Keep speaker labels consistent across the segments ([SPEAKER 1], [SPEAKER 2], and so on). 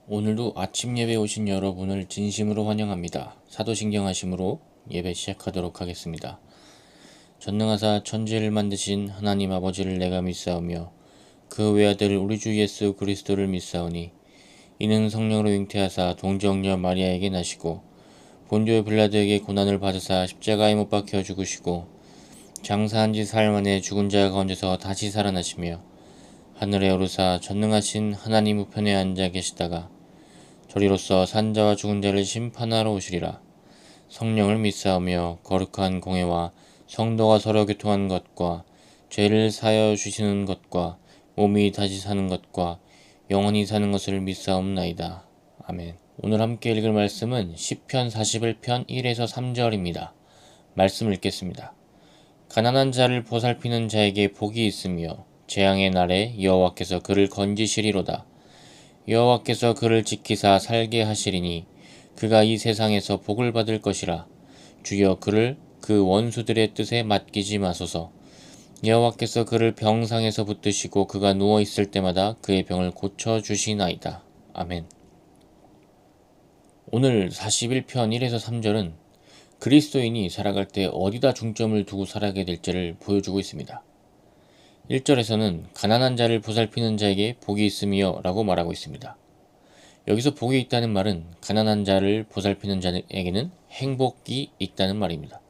[SPEAKER 1] 오늘도 아침 예배 오신 여러분을 진심으로 환영합니다. 사도신경하심으로 예배 시작하도록 하겠습니다. 전능하사 천지를 만드신 하나님 아버지를 내가 믿사오며 그 외아들 우리 주 예수 그리스도를 믿사오니 이는 성령으로 잉태하사 동정녀 마리아에게 나시고 본디오 빌라도에게 고난을 받으사 십자가에 못 박혀 죽으시고 장사한 지 사흘 만에 죽은 자 가운데서 다시 살아나시며 하늘에 오르사 전능하신 하나님 우편에 앉아 계시다가 저리로서 산자와 죽은 자를 심판하러 오시리라. 성령을 믿사오며 거룩한 공회와 성도가 서로 교통하는 것과 죄를 사하여 주시는 것과 몸이 다시 사는 것과 영원히 사는 것을 믿사옵나이다. 아멘. 오늘 함께 읽을 말씀은 시편 41편 1에서 3절입니다. 말씀을 읽겠습니다. 가난한 자를 보살피는 자에게 복이 있으며 재앙의 날에 여호와께서 그를 건지시리로다. 여호와께서 그를 지키사 살게 하시리니 그가 이 세상에서 복을 받을 것이라. 주여 그를 그 원수들의 뜻에 맡기지 마소서. 여호와께서 그를 병상에서 붙드시고 그가 누워 있을 때마다 그의 병을 고쳐 주시나이다. 아멘. 오늘 41편 1에서 3절은 그리스도인이 살아갈 때 어디다 중점을 두고 살아가게 될지를 보여주고 있습니다. 1절에서는 가난한 자를 보살피는 자에게 복이 있으며 라고 말하고 있습니다. 여기서 복이 있다는 말은 가난한 자를 보살피는 자에게는 행복이 있다는 말입니다.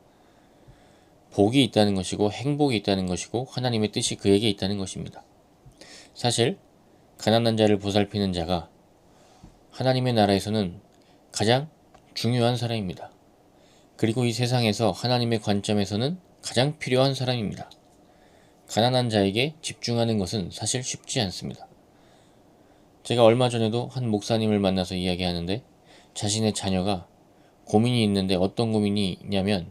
[SPEAKER 1] 복이 있다는 것이고 행복이 있다는 것이고 하나님의 뜻이 그에게 있다는 것입니다. 사실 가난한 자를 보살피는 자가 하나님의 나라에서는 가장 중요한 사람입니다. 그리고 이 세상에서 하나님의 관점에서는 가장 필요한 사람입니다. 가난한 자에게 집중하는 것은 사실 쉽지 않습니다. 제가 얼마 전에도 한 목사님을 만나서 이야기하는데 자신의 자녀가 고민이 있는데 어떤 고민이 있냐면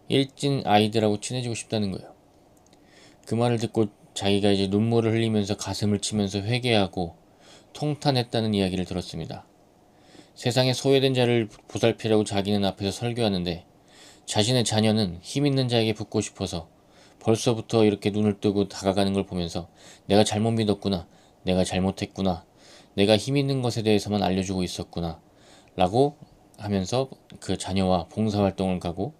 [SPEAKER 1] 일진 아이들하고 친해지고 싶다는 거예요. 그 말을 듣고 자기가 이제 눈물을 흘리면서 가슴을 치면서 회개하고 통탄했다는 이야기를 들었습니다. 세상에 소외된 자를 보살피라고 자기는 앞에서 설교하는데 자신의 자녀는 힘 있는 자에게 붙고 싶어서 벌써부터 이렇게 눈을 뜨고 다가가는 걸 보면서 내가 잘못 믿었구나, 내가 잘못했구나, 내가 힘 있는 것에 대해서만 알려주고 있었구나 라고 하면서 그 자녀와 봉사활동을 가고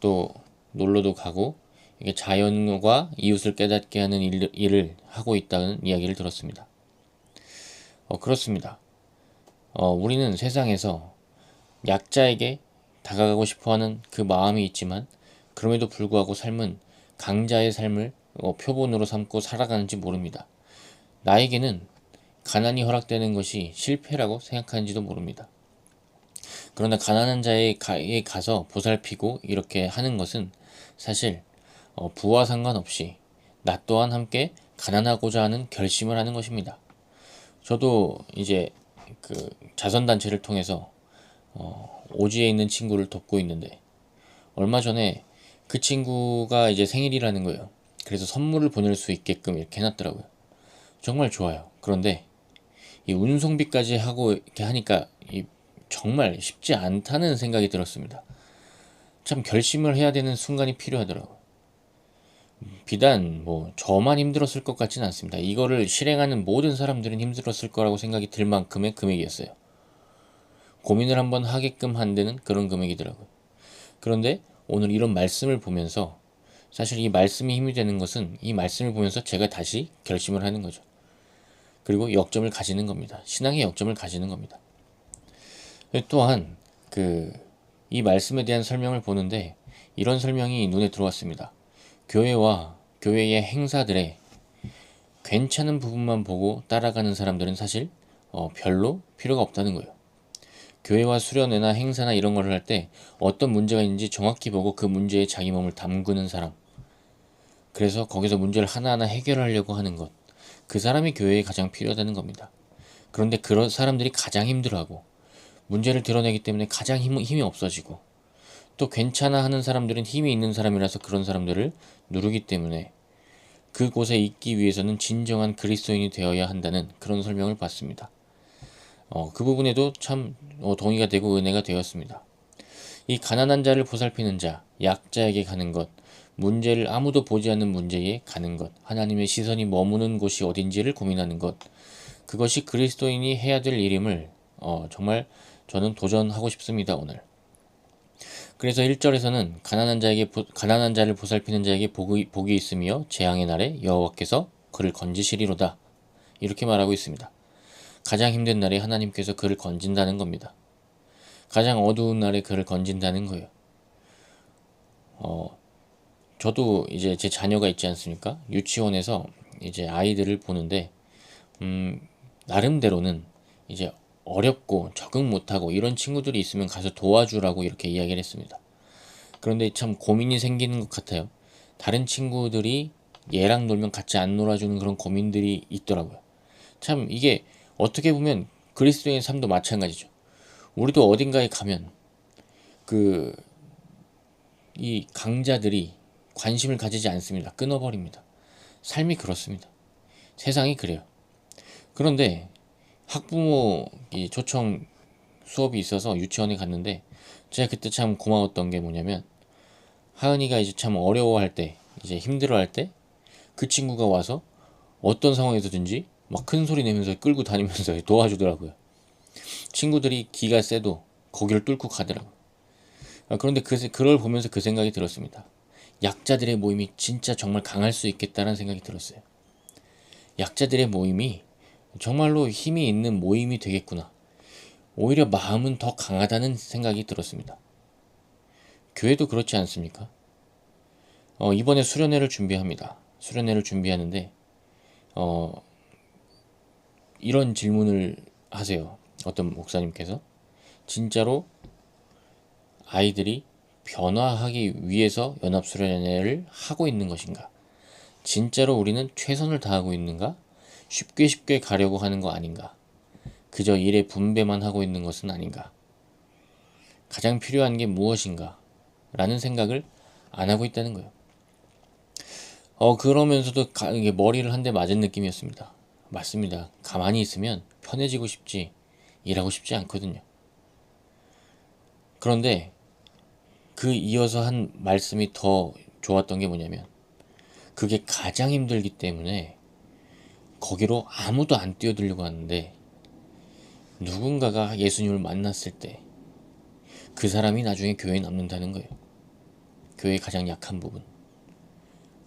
[SPEAKER 1] 또 놀러도 가고 이게 자연과 이웃을 깨닫게 하는 일을 하고 있다는 이야기를 들었습니다. 그렇습니다. 우리는 세상에서 약자에게 다가가고 싶어하는 그 마음이 있지만 그럼에도 불구하고 삶은 강자의 삶을 표본으로 삼고 살아가는지 모릅니다. 나에게는 가난이 허락되는 것이 실패라고 생각하는지도 모릅니다. 그러나 가난한 자에게 가서 보살피고 이렇게 하는 것은 사실 부와 상관없이 나 또한 함께 가난하고자 하는 결심을 하는 것입니다. 저도 이제 그 자선단체를 통해서 오지에 있는 친구를 돕고 있는데 얼마 전에 그 친구가 이제 생일이라는 거예요. 그래서 선물을 보낼 수 있게끔 이렇게 해놨더라고요. 정말 좋아요. 그런데 이 운송비까지 하고 이렇게 하니까 정말 쉽지 않다는 생각이 들었습니다. 참 결심을 해야 되는 순간이 필요하더라고요. 비단 저만 힘들었을 것 같지는 않습니다. 이거를 실행하는 모든 사람들은 힘들었을 거라고 생각이 들 만큼의 금액이었어요. 고민을 한번 하게끔 한다는 그런 금액이더라고요. 그런데 오늘 이런 말씀을 보면서 사실 이 말씀이 힘이 되는 것은 이 말씀을 보면서 제가 다시 결심을 하는 거죠. 그리고 역점을 가지는 겁니다. 신앙의 역점을 가지는 겁니다. 또한 이 말씀에 대한 설명을 보는데 이런 설명이 눈에 들어왔습니다. 교회와 교회의 행사들에 괜찮은 부분만 보고 따라가는 사람들은 사실 별로 필요가 없다는 거예요. 교회와 수련회나 행사나 이런 걸 할 때 어떤 문제가 있는지 정확히 보고 그 문제에 자기 몸을 담그는 사람, 그래서 거기서 문제를 하나하나 해결하려고 하는 것, 그 사람이 교회에 가장 필요하다는 겁니다. 그런데 그런 사람들이 가장 힘들어하고 문제를 드러내기 때문에 가장 힘이 없어지고 또 괜찮아 하는 사람들은 힘이 있는 사람이라서 그런 사람들을 누르기 때문에 그곳에 있기 위해서는 진정한 그리스도인이 되어야 한다는 그런 설명을 받습니다. 그 부분에도 참 동의가 되고 은혜가 되었습니다. 이 가난한 자를 보살피는 자, 약자에게 가는 것, 문제를 아무도 보지 않는 문제에 가는 것, 하나님의 시선이 머무는 곳이 어딘지를 고민하는 것, 그것이 그리스도인이 해야 될 일임을 정말 저는 도전하고 싶습니다, 오늘. 그래서 1절에서는 가난한 자를 보살피는 자에게 복이 있으며 재앙의 날에 여호와께서 그를 건지시리로다. 이렇게 말하고 있습니다. 가장 힘든 날에 하나님께서 그를 건진다는 겁니다. 가장 어두운 날에 그를 건진다는 거예요. 저도 이제 제 자녀가 있지 않습니까? 유치원에서 이제 아이들을 보는데, 나름대로는 이제 어렵고 적응 못하고 이런 친구들이 있으면 가서 도와주라고 이렇게 이야기를 했습니다. 그런데 참 고민이 생기는 것 같아요. 다른 친구들이 얘랑 놀면 같이 안 놀아주는 그런 고민들이 있더라고요. 참 이게 어떻게 보면 그리스도인의 삶도 마찬가지죠. 우리도 어딘가에 가면 이 강자들이 관심을 가지지 않습니다. 끊어버립니다. 삶이 그렇습니다. 세상이 그래요. 그런데 학부모 초청 수업이 있어서 유치원에 갔는데, 제가 그때 참 고마웠던 게 뭐냐면, 하은이가 이제 참 어려워할 때, 이제 힘들어할 때 그 친구가 와서 어떤 상황에서든지 막 큰 소리 내면서 끌고 다니면서 도와주더라고요. 친구들이 기가 세도 거기를 뚫고 가더라고요. 그런데 그걸 보면서 그 생각이 들었습니다. 약자들의 모임이 진짜 정말 강할 수 있겠다는 생각이 들었어요. 약자들의 모임이 정말로 힘이 있는 모임이 되겠구나. 오히려 마음은 더 강하다는 생각이 들었습니다. 교회도 그렇지 않습니까? 이번에 수련회를 준비합니다. 수련회를 준비하는데 이런 질문을 하세요. 어떤 목사님께서 진짜로 아이들이 변화하기 위해서 연합수련회를 하고 있는 것인가? 진짜로 우리는 최선을 다하고 있는가? 쉽게 가려고 하는 거 아닌가? 그저 일의 분배만 하고 있는 것은 아닌가? 가장 필요한 게 무엇인가? 라는 생각을 안 하고 있다는 거예요. 그러면서도 이게 머리를 한 대 맞은 느낌이었습니다. 맞습니다. 가만히 있으면 편해지고 싶지, 일하고 싶지 않거든요. 그런데 그 이어서 한 말씀이 더 좋았던 게 뭐냐면, 그게 가장 힘들기 때문에 거기로 아무도 안 뛰어들려고 하는데, 누군가가 예수님을 만났을 때 그 사람이 나중에 교회에 남는다는 거예요. 교회의 가장 약한 부분,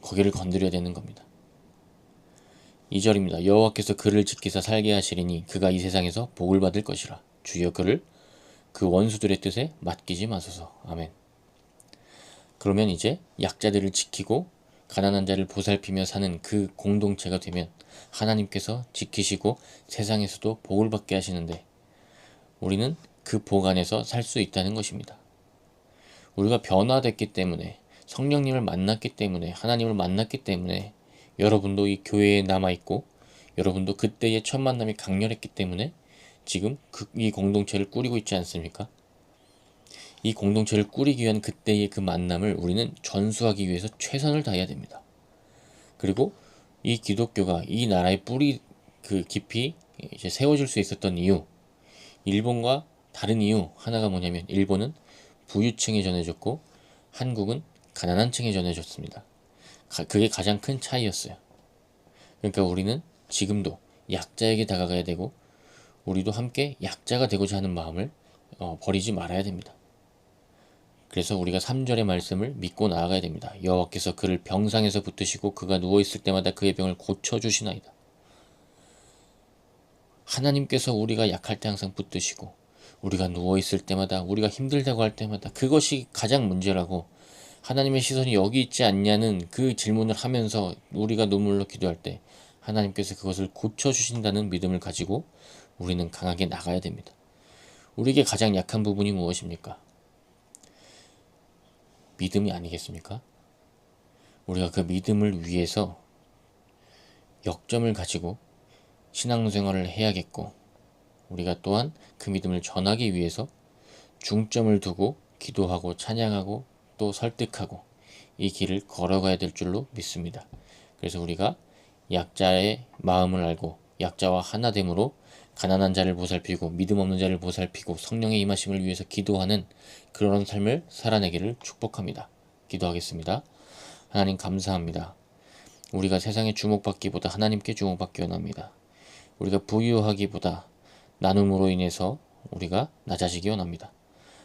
[SPEAKER 1] 거기를 건드려야 되는 겁니다. 2절입니다. 여호와께서 그를 지키사 살게 하시리니 그가 이 세상에서 복을 받을 것이라. 주여 그를 그 원수들의 뜻에 맡기지 마소서. 아멘. 그러면 이제 약자들을 지키고 가난한 자를 보살피며 사는 그 공동체가 되면 하나님께서 지키시고 세상에서도 복을 받게 하시는데, 우리는 그 복 안에서 살 수 있다는 것입니다. 우리가 변화됐기 때문에, 성령님을 만났기 때문에, 하나님을 만났기 때문에, 여러분도 이 교회에 남아있고 여러분도 그때의 첫 만남이 강렬했기 때문에 지금 이 공동체를 꾸리고 있지 않습니까? 이 공동체를 꾸리기 위한 그때의 그 만남을 우리는 전수하기 위해서 최선을 다해야 됩니다. 그리고 이 기독교가 이 나라의 뿌리 깊이 이제 세워질 수 있었던 이유, 일본과 다른 이유 하나가 뭐냐면, 일본은 부유층에 전해졌고 한국은 가난한 층에 전해졌습니다. 그게 가장 큰 차이였어요. 그러니까 우리는 지금도 약자에게 다가가야 되고, 우리도 함께 약자가 되고자 하는 마음을 버리지 말아야 됩니다. 그래서 우리가 3절의 말씀을 믿고 나아가야 됩니다. 여호와께서 그를 병상에서 붙드시고 그가 누워있을 때마다 그의 병을 고쳐주시나이다. 하나님께서 우리가 약할 때 항상 붙드시고, 우리가 누워있을 때마다, 우리가 힘들다고 할 때마다, 그것이 가장 문제라고, 하나님의 시선이 여기 있지 않냐는 그 질문을 하면서 우리가 눈물로 기도할 때 하나님께서 그것을 고쳐주신다는 믿음을 가지고 우리는 강하게 나가야 됩니다. 우리에게 가장 약한 부분이 무엇입니까? 믿음이 아니겠습니까? 우리가 그 믿음을 위해서 역점을 가지고 신앙생활을 해야겠고, 우리가 또한 그 믿음을 전하기 위해서 중점을 두고 기도하고 찬양하고 또 설득하고 이 길을 걸어가야 될 줄로 믿습니다. 그래서 우리가 약자의 마음을 알고 약자와 하나됨으로 가난한 자를 보살피고 믿음 없는 자를 보살피고 성령의 임하심을 위해서 기도하는 그런 삶을 살아내기를 축복합니다. 기도하겠습니다. 하나님 감사합니다. 우리가 세상에 주목받기보다 하나님께 주목받기 원합니다. 우리가 부유하기보다 나눔으로 인해서 우리가 낮아지기 원합니다.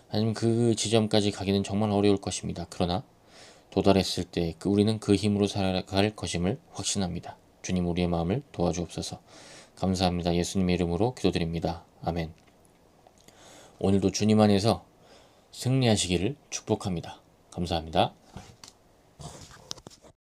[SPEAKER 1] 하지만 그 지점까지 가기는 정말 어려울 것입니다. 그러나 도달했을 때 우리는 그 힘으로 살아갈 것임을 확신합니다. 주님 우리의 마음을 도와주옵소서. 감사합니다. 예수님의 이름으로 기도드립니다. 아멘. 오늘도 주님 안에서 승리하시기를 축복합니다. 감사합니다.